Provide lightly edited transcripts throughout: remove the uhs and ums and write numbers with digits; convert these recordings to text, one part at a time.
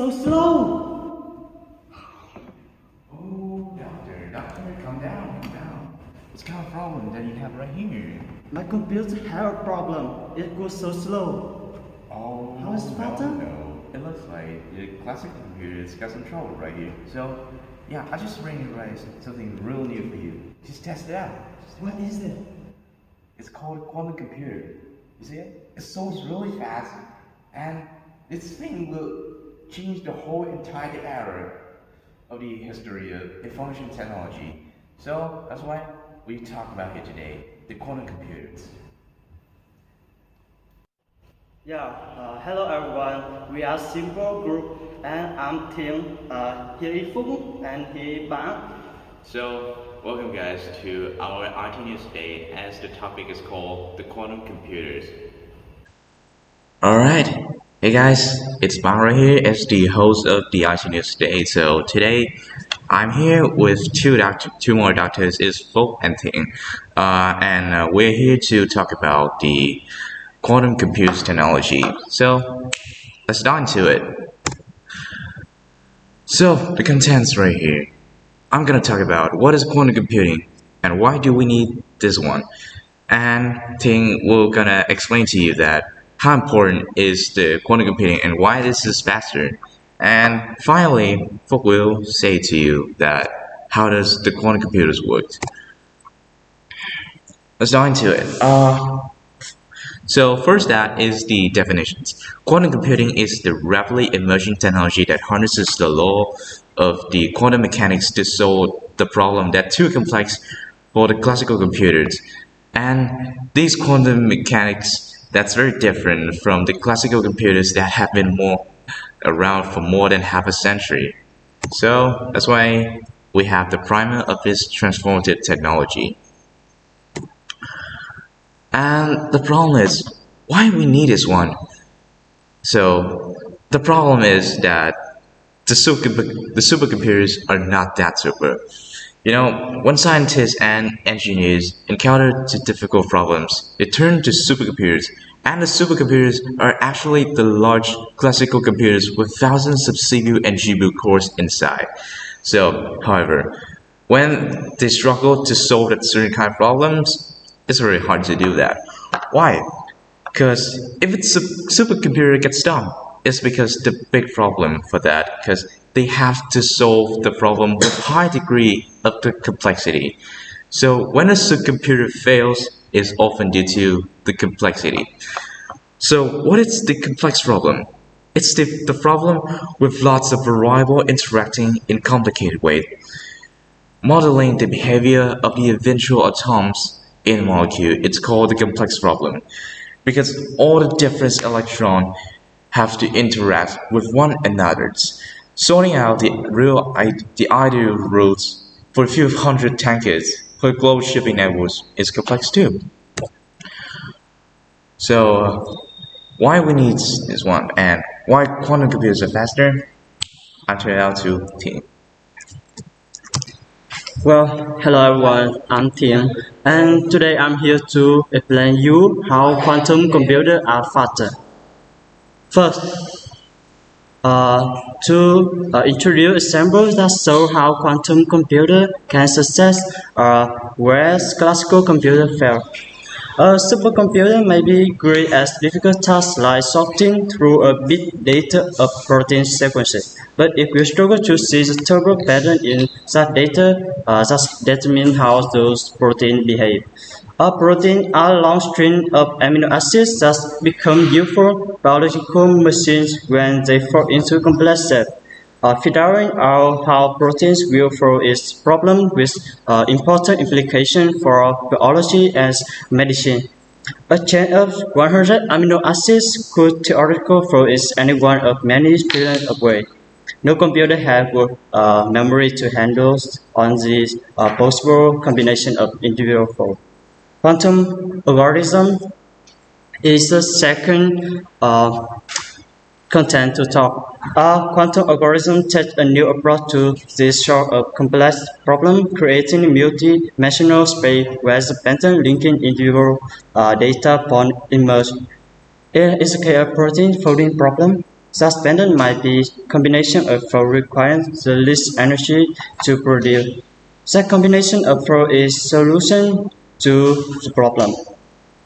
so slow. Oh, doctor, calm down. What's kind of problem that you have right here? My computer had a problem. It goes so slow. Oh, How is it faster? no. It looks like your classic computer's got some trouble right here. So, yeah, I just ran you right something real new for you. Just test it out. What is it? It's called a quantum computer. You see it? It solves really fast, and this thing will change the whole entire era of the history of information technology. So that's why we talk about it today, the quantum computers. Hello everyone. We are Simple Group, and I'm Thiên. Here is Phúc, and here is Bang. So, welcome guys to our IT News Day, as the topic is called the quantum computers. Alright, hey guys, it's Bara here as the host of the IT News Day. So today, I'm here with two more doctors, is Phúc and Ting, and we're here to talk about the quantum computers technology. So let's dive into it. So the contents right here. I'm gonna talk about what is quantum computing and why do we need this one, and Ting will gonna explain to you that how important is the quantum computing and why this is faster. And finally, Phúc will say to you that how does the quantum computers work. Let's dive into it. So first, that is the definitions. Quantum computing is the rapidly emerging technology that harnesses the law of the quantum mechanics to solve the problem that's too complex for the classical computers. And these quantum mechanics that's very different from the classical computers that have been around for more than half a century. So that's why we have the primer of this transformative technology. And the problem is, why we need this one? So the problem is that the supercomputers are not that super. You know, when scientists and engineers encounter difficult problems, they turn to supercomputers, and the supercomputers are actually the large classical computers with thousands of CPU and GPU cores inside. So, however, when they struggle to solve that certain kind of problems, it's very hard to do that. Why? Because if it's a supercomputer gets done, it's because the big problem for that, because they have to solve the problem with high degree of the complexity. So when a supercomputer fails, it's often due to the complexity. So what is the complex problem? It's the problem with lots of variables interacting in complicated ways, modeling the behavior of the eventual atoms in a molecule. It's called the complex problem because all the different electrons have to interact with one another. Sorting out the ideal routes for a few hundred tankers for global shipping networks is complex too. So why we need this one and why quantum computers are faster? I'll turn it out to Ting. Well, hello everyone. I'm Thiên, and today I'm here to explain you how quantum computers are faster. First, to introduce examples that show how quantum computer can success whereas classical computer fail. A supercomputer may be great at difficult tasks like sorting through a big data of protein sequences, but if you struggle to see the turbo pattern in such data, that determines how those proteins behave. A protein are long string of amino acids that become useful biological machines when they fall into complex cells. Figuring out how proteins will follow is problem with important implications for biology and medicine. A chain of 100 amino acids could theoretically follow is any one of many trillions of ways. No computer has memory to handle on the possible combination of individual folds. Quantum algorithm is the second content to talk. Quantum algorithm takes a new approach to this sort of complex problem, creating multi-dimensional space where the pattern linking individual data points emerge. It is a protein folding problem. Such pattern might be combination of flow requiring the least energy to produce. Such combination of flow is solution to the problem.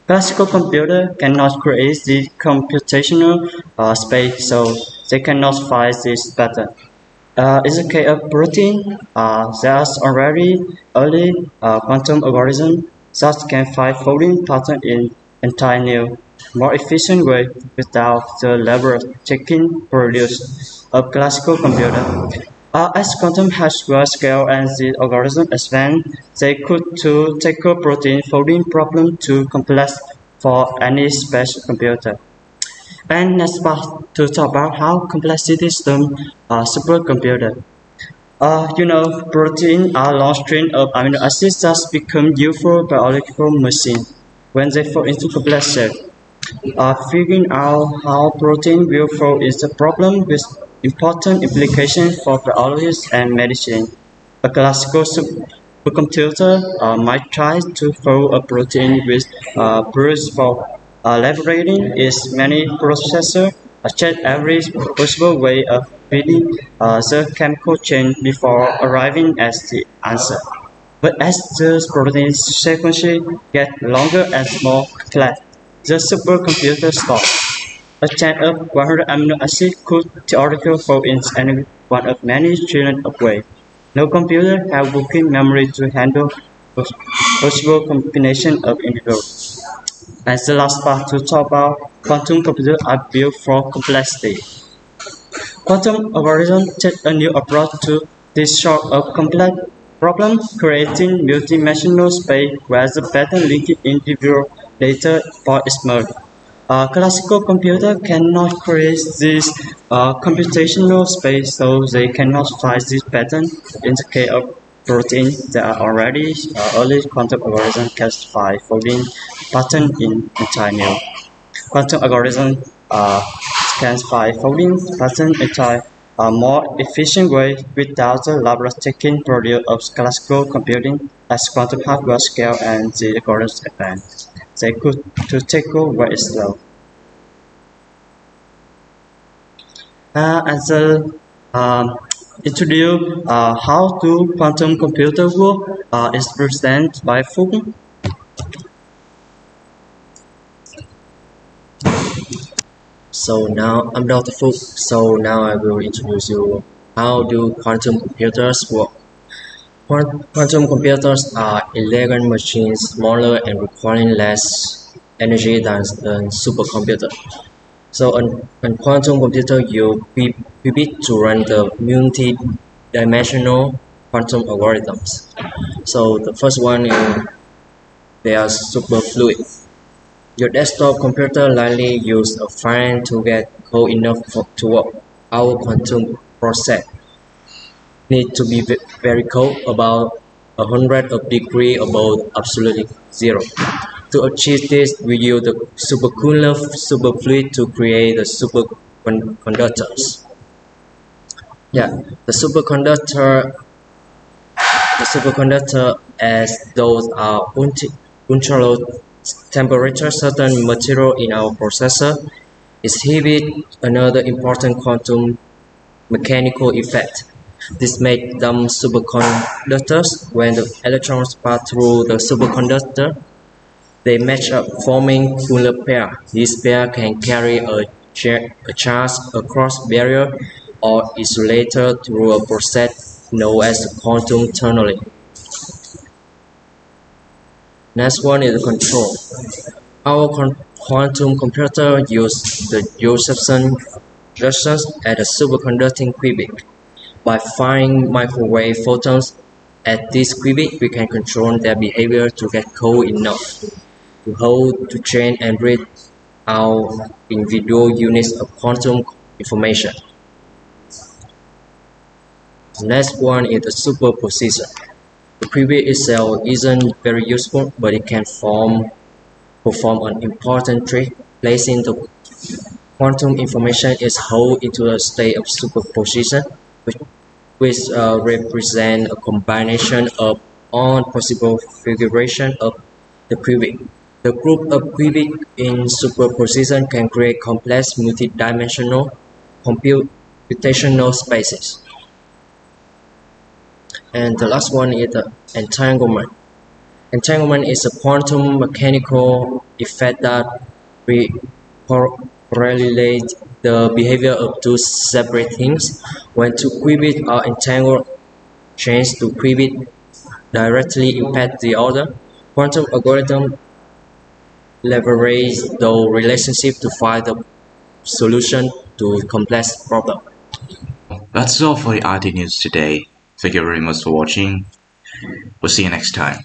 Classical computer cannot create the computational space, so they cannot find this pattern. In the case of protein, there's already early quantum algorithm that can find folding pattern in entire new, more efficient way without the labor taking produce of classical computer. As quantum has grown scale and the algorithm expand, they could to tackle protein folding problem too complex for any special computer. And next part to talk about how complexity system supercomputer. Protein are long string of amino acids that become useful biological machines when they fall into complex shape. Figuring out how protein will fall is a problem with important implications for biology and medicine. A classical supercomputer might try to fold a protein with brute force, leveraging its many processors check every possible way of reading the chemical chain before arriving at the answer. But as the protein sequence gets longer and more complex, the supercomputer stops. A chain of 100 amino acids could theoretically fall in any one of many trillions of ways. No computer has working memory to handle possible combination of individuals. And the last part to talk about quantum computers are built for complexity. Quantum algorithms take a new approach to this sort of complex problem, creating multidimensional space where the pattern linked individual data points emerge. Classical computers cannot create this computational space, so they cannot find this pattern. In the case of protein, there are already early quantum algorithms can find folding pattern in entire new. Quantum algorithm can find folding pattern in a more efficient way without the laborious taking produce of classical computing as quantum hardware scale and the algorithms advance. They could to tackle very slow. And so introduce how do quantum computer work is presented by Fung. So now I'm Dr. Fook. So now I will introduce you how do quantum computers work. Quantum computers are elegant machines smaller and requiring less energy than a supercomputer. So on quantum computer you pivot to run the multi-dimensional quantum algorithms. So the first one is they are superfluid. Your desktop computer likely uses a fan to get cold enough to work. Our quantum process needs to be very cold, about 100 degrees above absolute zero. To achieve this, we use the supercooler superfluid to create the superconductors. Yeah, the superconductor as those are ultra low temperature. Certain material in our processor is heavy. Another important quantum mechanical effect. This makes them superconductors. When the electrons pass through the superconductor, they match up, forming polar pair. This pair can carry a charge across barrier or isolator through a process known as quantum tunneling. Next one is the control. Our quantum computer uses the Josephson junctions at a superconducting qubit. By firing microwave photons at this qubit, we can control their behavior to get cold enough to hold, to train, and read out individual units of quantum information. The next one is the superposition. The qubit itself isn't very useful, but it can perform an important trick. Placing the quantum information is held into a state of superposition, which represent a combination of all possible configurations of the qubit. The group of qubits in superposition can create complex multidimensional computational spaces. And the last one is the entanglement. Entanglement is a quantum mechanical effect that correlates the behavior of two separate things. When two qubits are entangled, change to qubit directly impact the other. Quantum algorithms leverage the relationship to find the solution to complex problems. That's all for the IT news today. Thank you very much for watching. We'll see you next time.